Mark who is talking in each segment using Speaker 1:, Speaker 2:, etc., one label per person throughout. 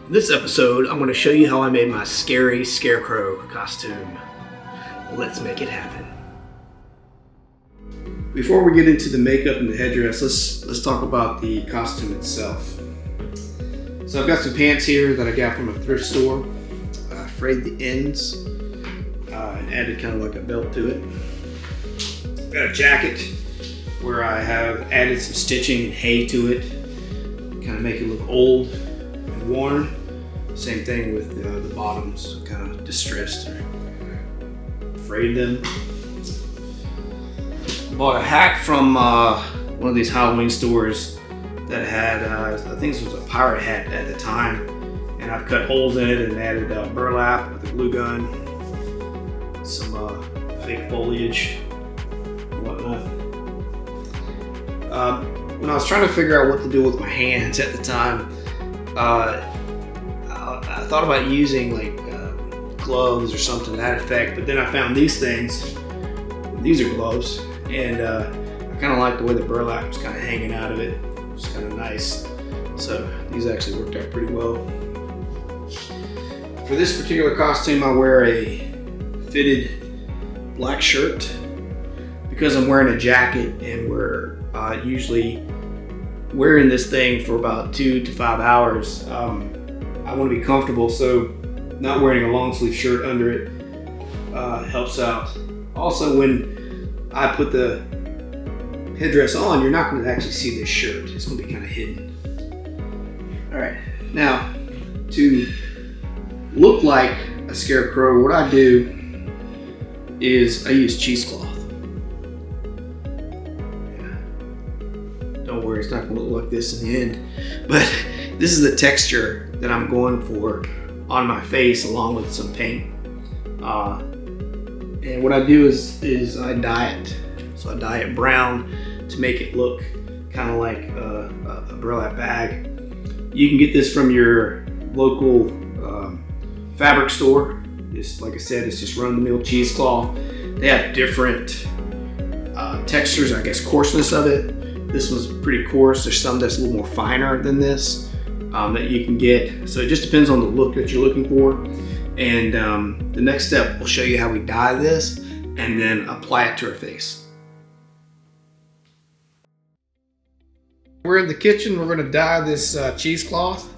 Speaker 1: In this episode, I'm going to show you how I made my scary Scarecrow costume. Let's make it happen. Before we get into the makeup and the headdress, let's talk about the costume itself. So I've got some pants here that I got from a thrift store. I frayed the ends and added kind of like a belt to it. Got a jacket where I have added some stitching and hay to it, kind of make it look old and worn. Same thing with the bottoms, kind of distressed or frayed them. Bought a hack from one of these Halloween stores that had, I think this was a pirate hat at the time, and I've cut holes in it and added burlap with a glue gun, some fake foliage and whatnot. When I was trying to figure out what to do with my hands at the time, I thought about using like gloves or something to that effect, but then I found these things. These are gloves, and I kind of like the way the burlap was kind of hanging out of it. It's kind of nice. So these actually worked out pretty well. For this particular costume, I wear a fitted black shirt because I'm wearing a jacket, and we're usually wearing this thing for about 2 to 5 hours. I want to be comfortable, so not wearing a long sleeve shirt under it helps out. Also, when I put the headdress on, you're not going to actually see this shirt. It's going to be kind of hidden. All right, now to look like a scarecrow, what I do is I use cheesecloth. Don't worry, it's not going to look like this in the end, but this is the texture that I'm going for on my face along with some paint. And what I do is I dye it. So I dye it brown to make it look kind of like a burlap bag. You can get this from your local fabric store. It's, like I said, it's just run-of-the-mill cheesecloth. They have different textures, I guess, coarseness of it. This one's pretty coarse. There's some that's a little more finer than this that you can get. So it just depends on the look that you're looking for. And the next step, we'll show you how we dye this and then apply it to our face. We're in the kitchen. We're going to dye this cheesecloth.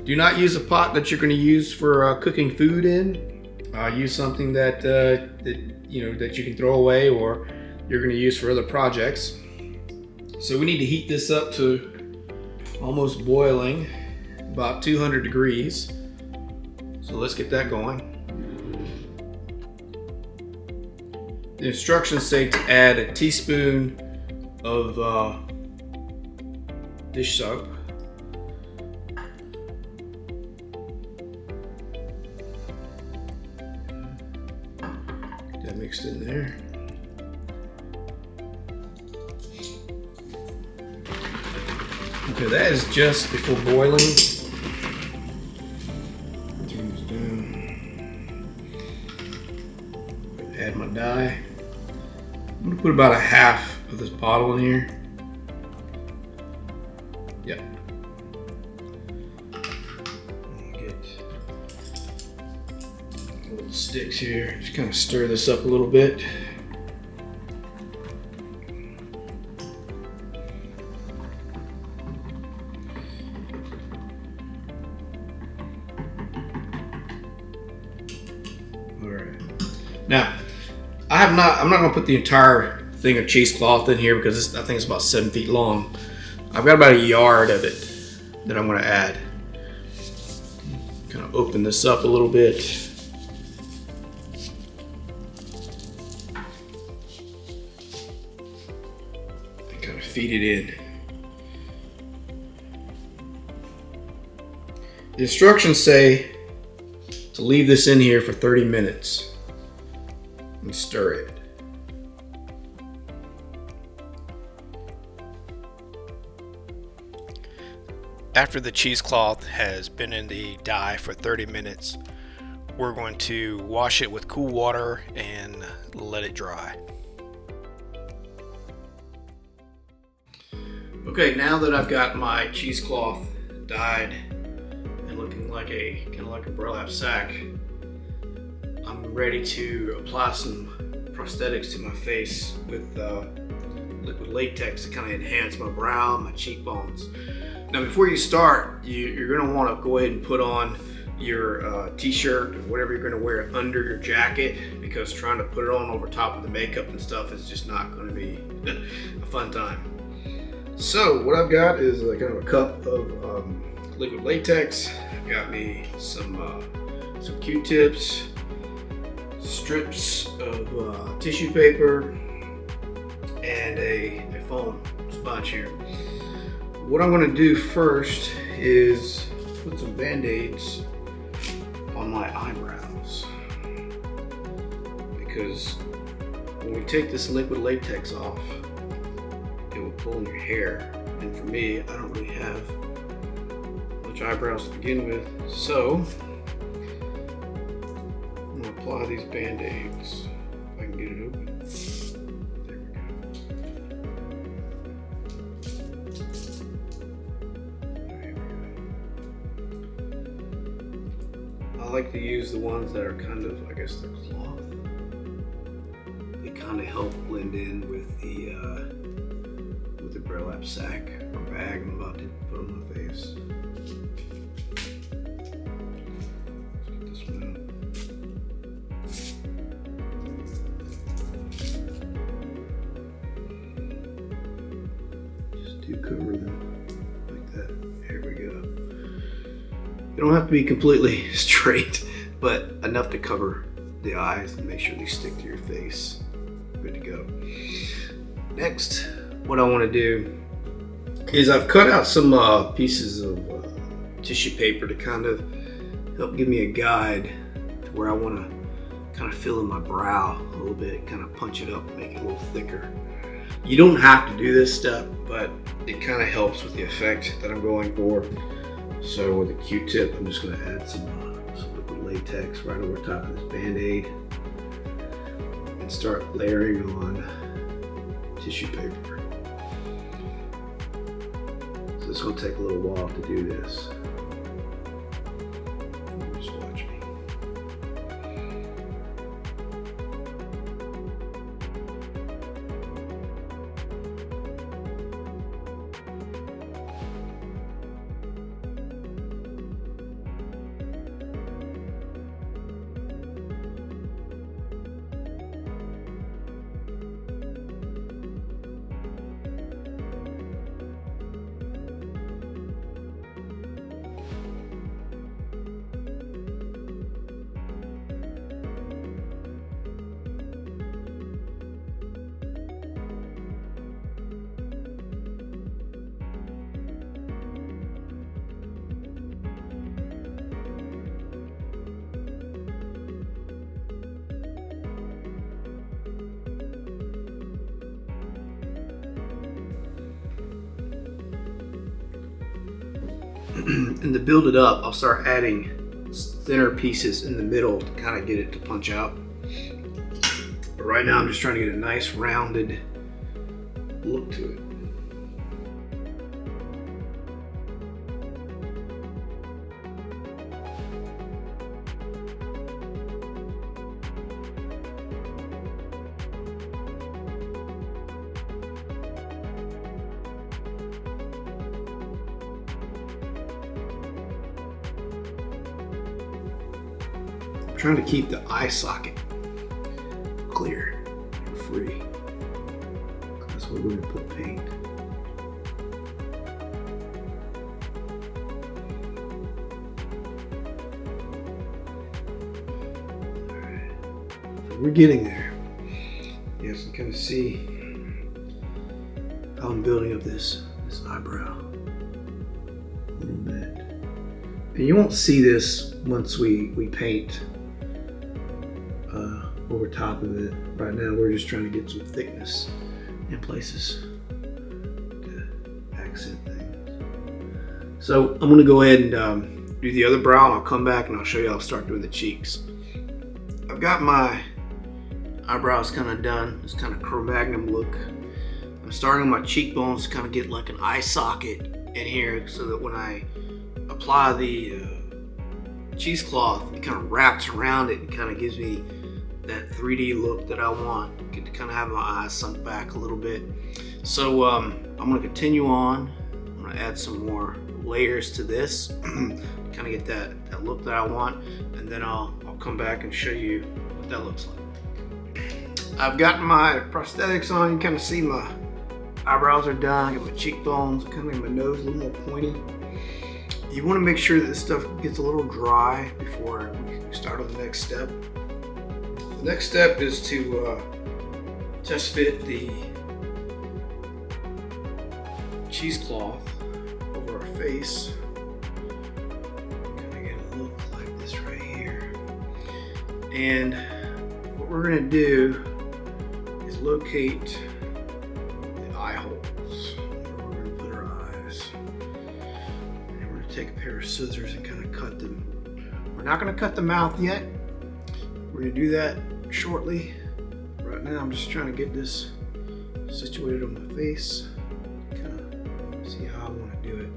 Speaker 1: Do not use a pot that you're going to use for cooking food in. Use something that that you can throw away or you're going to use for other projects. So we need to heat this up to almost boiling, about 200 degrees. So let's get that going. The instructions say to add a teaspoon of dish soap. Get that mixed in there. Okay, that is just before boiling. Turn this down. Add my dye. I'm gonna put about a half of this bottle in here. Yep. Get little sticks here. Just kind of stir this up a little bit. Now, I'm not going to put the entire thing of cheesecloth in here because I think it's about 7 feet long. I've got about a yard of it that I'm going to add. Kind of open this up a little bit. And kind of feed it in. The instructions say to leave this in here for 30 minutes. And stir it. After the cheesecloth has been in the dye for 30 minutes, we're going to wash it with cool water and let it dry. Okay, now that I've got my cheesecloth dyed and looking like a burlap sack, I'm ready to apply some prosthetics to my face with liquid latex to kind of enhance my brow, my cheekbones. Now, before you start, you're going to want to go ahead and put on your t-shirt or whatever you're going to wear under your jacket, because trying to put it on over top of the makeup and stuff is just not going to be a fun time. So what I've got is kind of a cup of liquid latex. I've got me some Q-tips, strips of tissue paper, and a foam sponge here. What I'm going to do first is put some band-aids on my eyebrows, because when we take this liquid latex off, it will pull in your hair, and for me, I don't really have much eyebrows to begin with, so I'm going to apply these band-aids. If I can get it open. There we go. I like to use the ones that are kind of, I guess they're cloth. They kind of help blend in with the burlap sack or bag I'm about to put on my face. Let's get this one out. Just do cover them like that. There we go. They don't have to be completely straight, but enough to cover the eyes and make sure they stick to your face. Good to go. Next, what I want to do is I've cut out some pieces of tissue paper to kind of help give me a guide to where I want to kind of fill in my brow a little bit, kind of punch it up, make it a little thicker. You don't have to do this step, but it kind of helps with the effect that I'm going for. So with a Q-tip, I'm just going to add some liquid latex right over top of this band-aid and start layering on tissue paper. So it's going to take a little while to do this. Just watch me. And to build it up, I'll start adding thinner pieces in the middle to kind of get it to punch out. But right now I'm just trying to get a nice rounded look to it. Trying to keep the eye socket clear and free. That's where we're going to put paint. Alright, so we're getting there. You guys can kind of see how I'm building up this eyebrow a little bit. And you won't see this once we paint over top of it. Right now we're just trying to get some thickness in places to accent things. So I'm going to go ahead and do the other brow, and I'll come back and I'll show you how I'll start doing the cheeks. I've got my eyebrows kind of done, this kind of Cro-Magnon look. I'm starting my cheekbones to kind of get like an eye socket in here, so that when I apply the cheesecloth, it kind of wraps around it and kind of gives me that 3D look that I want. Get to kind of have my eyes sunk back a little bit. So I'm going to continue on. I'm going to add some more layers to this, kind of get that look that I want, and then I'll come back and show you what that looks like. I've got my prosthetics on. You kind of see my eyebrows are done. I got my cheekbones, kind of my nose a little more pointy. You want to make sure that this stuff gets a little dry before we start on the next step. The next step is to test fit the cheesecloth over our face. Kind of get a look like this right here. And what we're going to do is locate the eye holes where we're going to put our eyes. And we're going to take a pair of scissors and kind of cut them. We're not going to cut the mouth yet. We're going to do that shortly. Right now I'm just trying to get this situated on my face. Kind of see how I want to do it.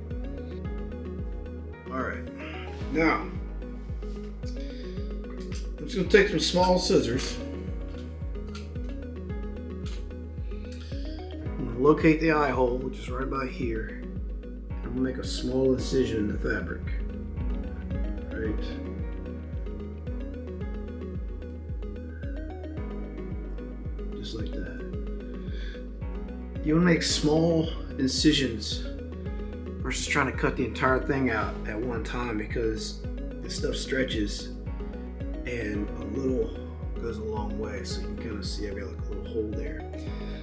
Speaker 1: Alright, now I'm just going to take some small scissors. I'm going to locate the eye hole, which is right by here. I'm going to make a small incision in the fabric. Right. Just like that. You want to make small incisions versus trying to cut the entire thing out at one time, because this stuff stretches and a little goes a long way. So you can kind of see I've got like a little hole there.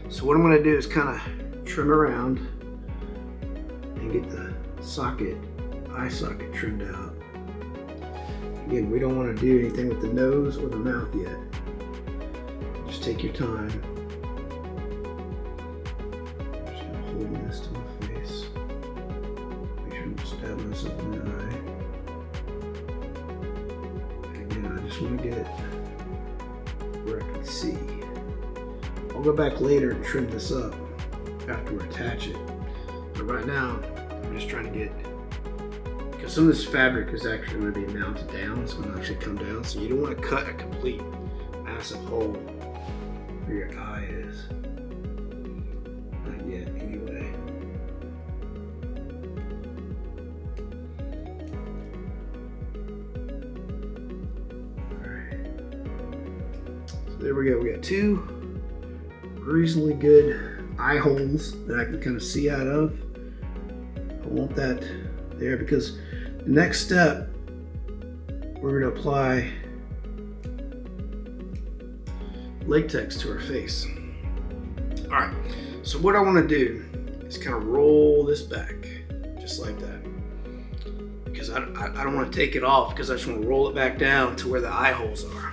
Speaker 1: So what I'm going to do is kind of trim around and get the eye socket trimmed out. Again, we don't want to do anything with the nose or the mouth yet. Just take your time. I'm just going to hold this to my face. Make sure I don't stab myself in the eye. And again, I just want to get it where I can see. I'll go back later and trim this up after we attach it. But right now, I'm just trying to get, because some of this fabric is actually going to be mounted down. It's going to actually come down. So you don't want to cut a complete massive hole where your eye is. Not yet, anyway. Alright. So there we go. We got two reasonably good eye holes that I can kind of see out of. I want that there because the next step, we're going to apply latex to our face. All right, so what I want to do is kind of roll this back just like that, because I don't want to take it off, because I just want to roll it back down to where the eye holes are.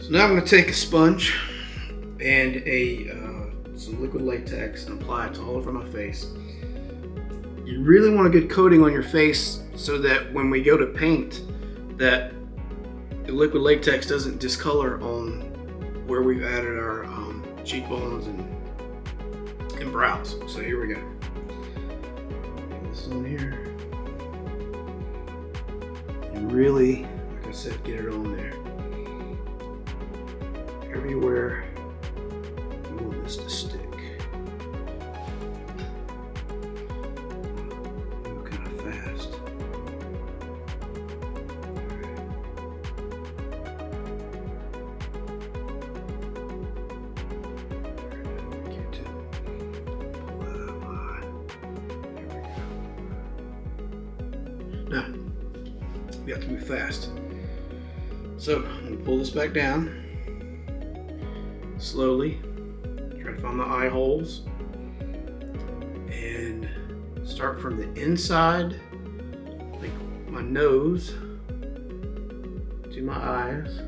Speaker 1: So now I'm going to take a sponge and some liquid latex and apply it to all over my face. You really want a good coating on your face so that when we go to paint, that the liquid latex doesn't discolor on where we've added our cheekbones and brows. So here we go. Get this on here. And really, like I said, get it on there. Everywhere you want this to stick. Go kind of fast. Now, we have to move fast. So I'm going to pull this back down slowly, try to find the eye holes, and start from the inside, like my nose, to my eyes,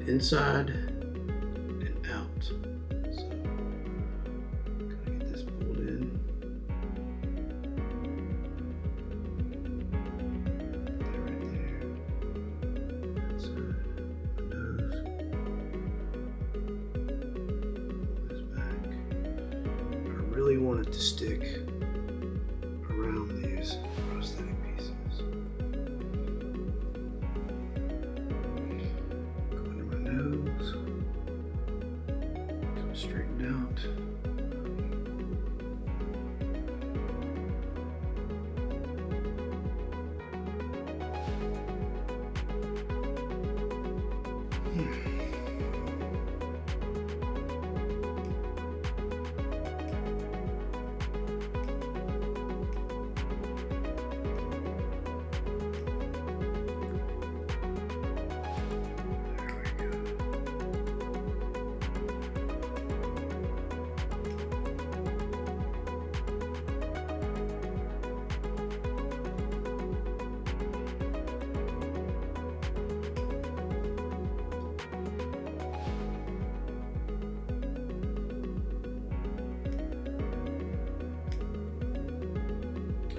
Speaker 1: inside and out. So gotta get this pulled in. Right there. Inside the nose. Really want it to stick around these prosthetic pieces.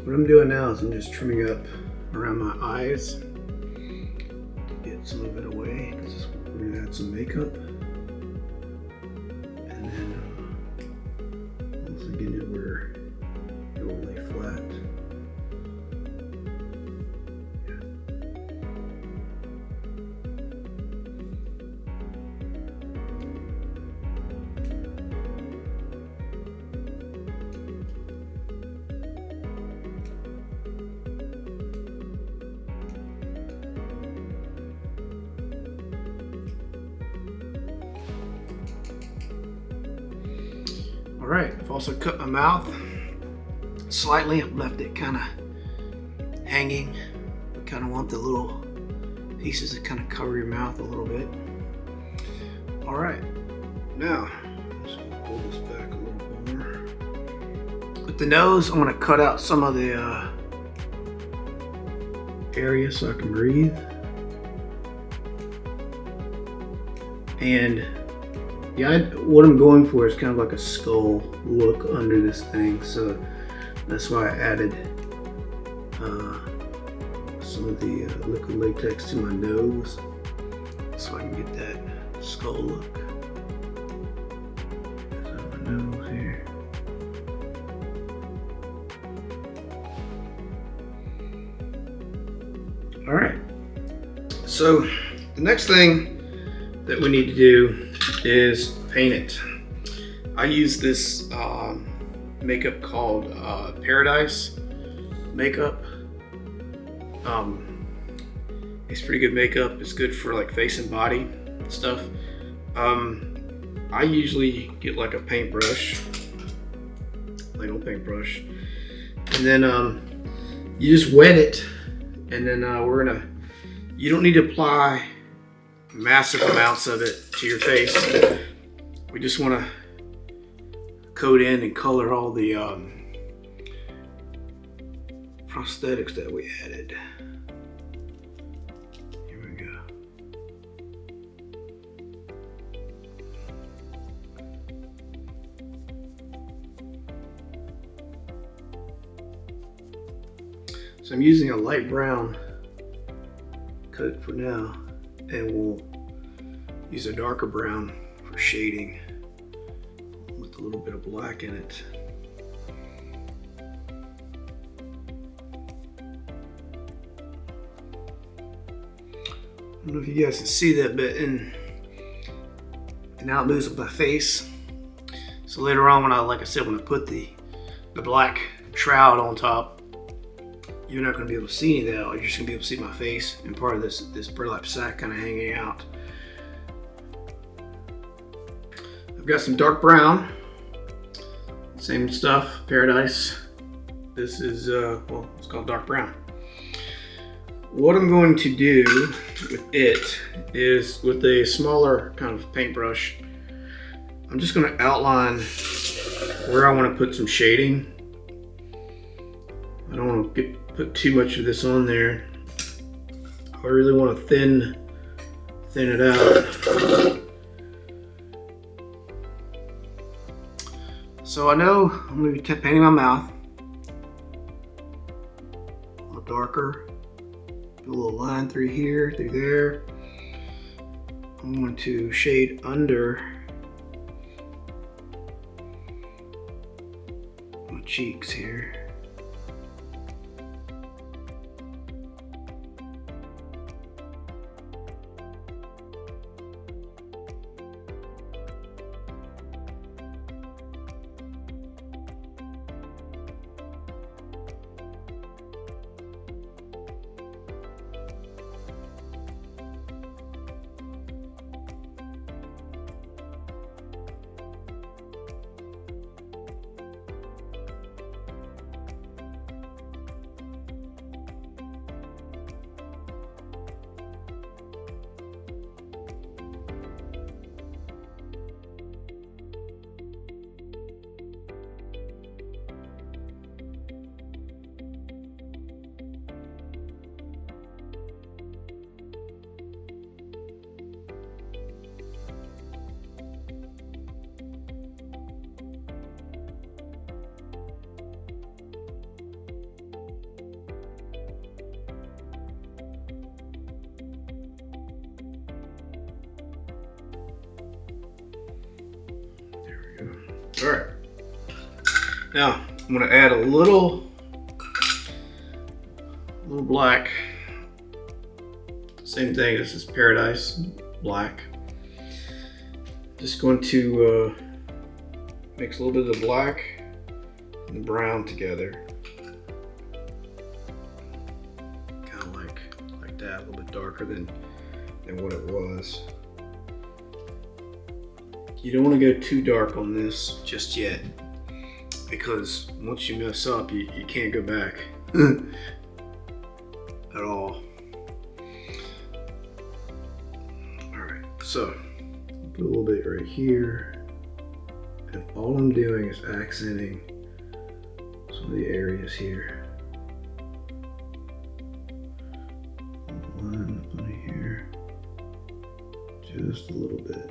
Speaker 1: what I'm doing now is I'm just trimming up around my eyes to get some of it away, because we're gonna add some makeup. And then once again, where it will lay flat. All right, I've also cut my mouth slightly. I've left it kind of hanging. I kind of want the little pieces to kind of cover your mouth a little bit. All right, now let's pull this back a little more. With the nose, I'm going to cut out some of the area so I can breathe. And yeah, what I'm going for is kind of like a skull look under this thing, so that's why I added some of the liquid latex to my nose, so I can get that skull look. So my nose here. All right. So the next thing that we need to do is paint it. I use this makeup called Paradise makeup. It's pretty good makeup. It's good for like face and body stuff. I usually get like a paintbrush, plain old paintbrush, and then you just wet it, and then you don't need to apply massive amounts of it to your face. We just want to coat in and color all the prosthetics that we added. Here we go. So I'm using a light brown coat for now, and we'll use a darker brown for shading with a little bit of black in it. I don't know if you guys can see that, but now it moves with my face. So later on, when like I said, when I put the black shroud on top, you're not going to be able to see any of that. You're just going to be able to see my face and part of this burlap sack kind of hanging out. I've got some dark brown, same stuff, Paradise. This is, well, it's called dark brown. What I'm going to do with it is, with a smaller kind of paintbrush, I'm just going to outline where I want to put some shading. I don't want to put too much of this on there. I really want to thin it out. So I know I'm going to be painting my mouth a little darker. Do a little line through here, through there. I'm going to shade under my cheeks here. All right. Now I'm going to add a little black. Same thing. This is Paradise Black. Just going to mix a little bit of the black and the brown together. Kind of like that, a little bit darker than what it was. You don't want to go too dark on this just yet, because once you mess up, you can't go back at all. Alright, so put a little bit right here, and all I'm doing is accenting some of the areas here. One on here, just a little bit.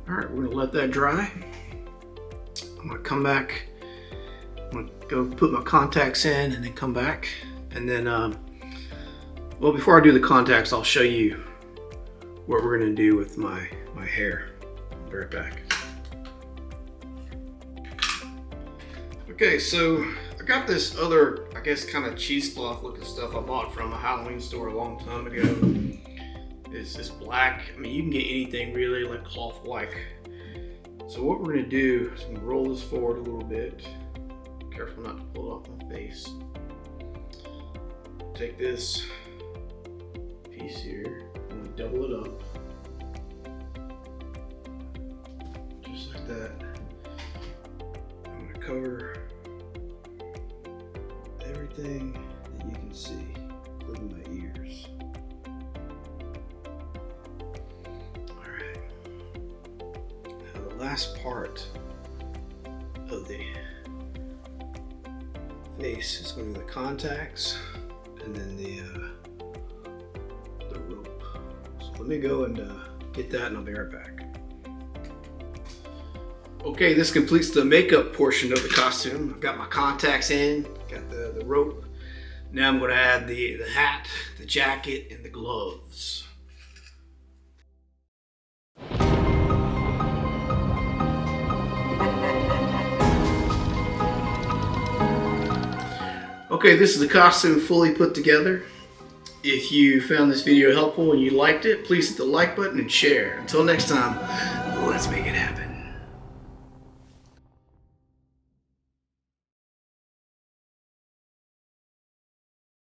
Speaker 1: All right, we're gonna let that dry. I'm gonna come back. I'm gonna go put my contacts in and then come back. And then, well, before I do the contacts, I'll show you what we're gonna do with my hair. I'll be right back. Okay, so I got this other, I guess, kind of cheesecloth looking stuff I bought from a Halloween store a long time ago. It's this black. I mean, you can get anything really, like cloth-like. So what we're gonna do is I'm gonna roll this forward a little bit. Careful not to pull it off my face. Take this piece here, I'm gonna double it up. Just like that. I'm gonna cover everything that you can see, including my ears. Alright. last part of the face is going to be the contacts and then the rope. So let me go and get that and I'll be right back. Okay, this completes the makeup portion of the costume. I've got my contacts in, got the rope. Now I'm going to add the hat, the jacket, and the gloves. Okay, this is the costume fully put together. If you found this video helpful and you liked it, please hit the like button and share. Until next time, let's make it happen.